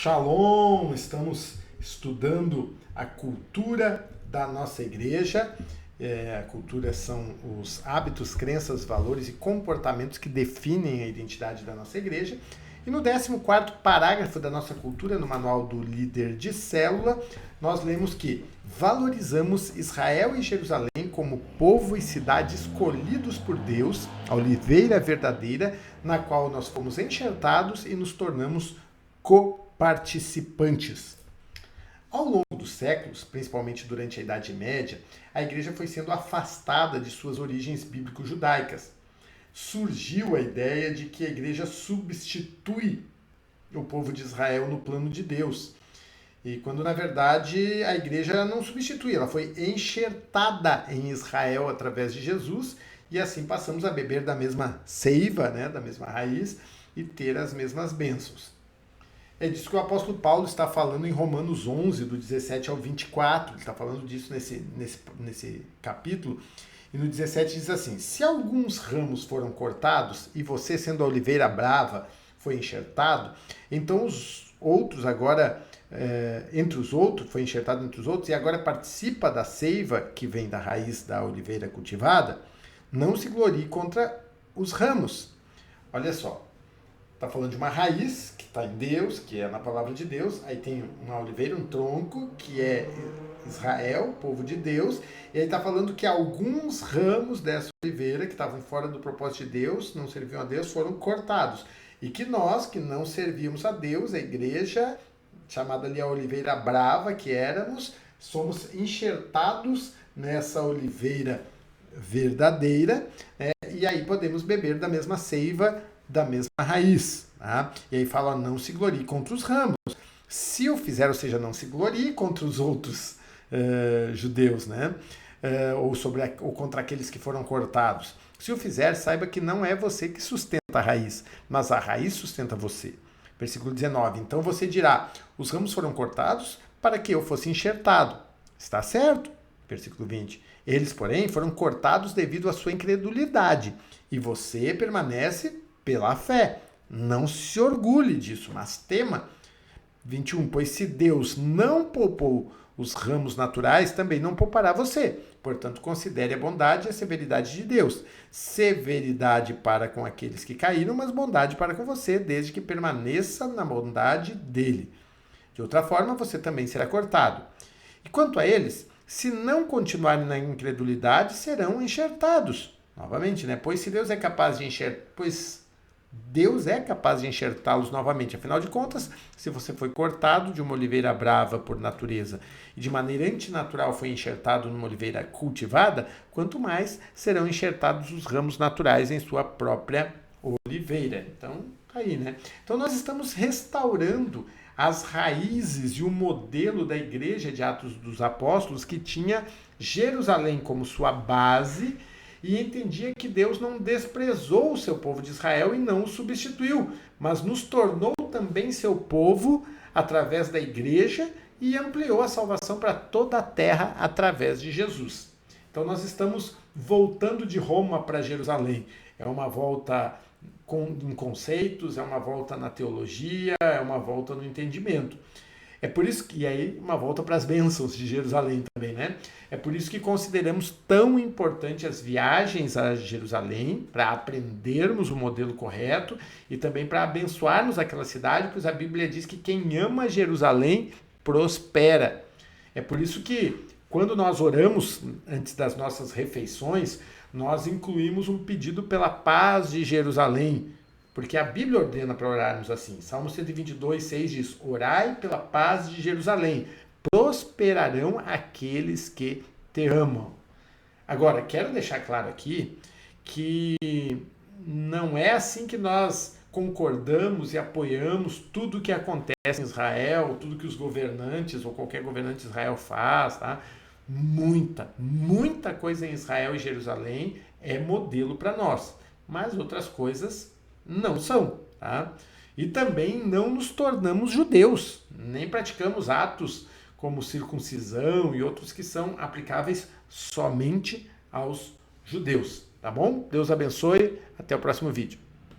Shalom! Estamos estudando a cultura da nossa igreja. A cultura são os hábitos, crenças, valores e comportamentos que definem a identidade da nossa igreja. E no 14º parágrafo da nossa cultura, no manual do líder de célula, nós lemos que valorizamos Israel e Jerusalém como povo e cidade escolhidos por Deus, a oliveira verdadeira, na qual nós fomos enxertados e nos tornamos coparticipantes. Ao longo dos séculos, principalmente durante a Idade Média, a igreja foi sendo afastada de suas origens bíblico-judaicas. Surgiu a ideia de que a igreja substitui o povo de Israel no plano de Deus. E quando, na verdade, a igreja não substitui, ela foi enxertada em Israel através de Jesus, e assim passamos a beber da mesma seiva, da mesma raiz, e ter as mesmas bênçãos. É disso que o apóstolo Paulo está falando em Romanos 11, do 17 ao 24. Ele está falando disso nesse capítulo. E no 17 diz assim: se alguns ramos foram cortados e você, sendo a oliveira brava, foi enxertado, então os outros agora, foi enxertado entre os outros, e agora participa da seiva que vem da raiz da oliveira cultivada, não se glorie contra os ramos. Olha só. Está falando de uma raiz que está em Deus, que é na palavra de Deus. Aí tem uma oliveira, um tronco, que é Israel, povo de Deus. E aí está falando que alguns ramos dessa oliveira, que estavam fora do propósito de Deus, não serviam a Deus, foram cortados. E que nós, que não servíamos a Deus, a igreja, chamada ali a oliveira brava, que éramos, somos enxertados nessa oliveira verdadeira, e aí podemos beber da mesma seiva, da mesma raiz. Tá? E aí fala, não se glorie contra os ramos. Se o fizer, ou seja, não se glorie contra os outros judeus, ou contra aqueles que foram cortados. Se o fizer, saiba que não é você que sustenta a raiz, mas a raiz sustenta você. Versículo 19, então você dirá, os ramos foram cortados para que eu fosse enxertado. Está certo? Versículo 20, eles, porém, foram cortados devido à sua incredulidade, e você permanece pela fé. Não se orgulhe disso, mas tema. 21. Pois se Deus não poupou os ramos naturais, também não poupará você. Portanto, considere a bondade e a severidade de Deus. Severidade para com aqueles que caíram, mas bondade para com você, desde que permaneça na bondade dele. De outra forma, você também será cortado. E quanto a eles, se não continuarem na incredulidade, serão enxertados. Novamente, Pois se Deus é capaz de Deus é capaz de enxertá-los novamente. Afinal de contas, se você foi cortado de uma oliveira brava por natureza e de maneira antinatural foi enxertado numa oliveira cultivada, quanto mais serão enxertados os ramos naturais em sua própria oliveira. Então, aí, Então, nós estamos restaurando as raízes e o modelo da igreja de Atos dos Apóstolos, que tinha Jerusalém como sua base, e entendia que Deus não desprezou o seu povo de Israel e não o substituiu, mas nos tornou também seu povo através da igreja e ampliou a salvação para toda a terra através de Jesus. Então nós estamos voltando de Roma para Jerusalém. É uma volta em conceitos, é uma volta na teologia, é uma volta no entendimento. É por isso que, e aí, uma volta para as bênçãos de Jerusalém também, É por isso que consideramos tão importante as viagens a Jerusalém, para aprendermos o modelo correto e também para abençoarmos aquela cidade, pois a Bíblia diz que quem ama Jerusalém prospera. É por isso que, quando nós oramos antes das nossas refeições, nós incluímos um pedido pela paz de Jerusalém, porque a Bíblia ordena para orarmos assim. Salmo 122, 6 diz, orai pela paz de Jerusalém, prosperarão aqueles que te amam. Agora, quero deixar claro aqui que não é assim que nós concordamos e apoiamos tudo que acontece em Israel, tudo que os governantes ou qualquer governante de Israel faz, tá? Muita coisa em Israel e Jerusalém é modelo para nós, mas outras coisas não são, tá? E também não nos tornamos judeus, nem praticamos atos como circuncisão e outros que são aplicáveis somente aos judeus, tá bom? Deus abençoe, até o próximo vídeo.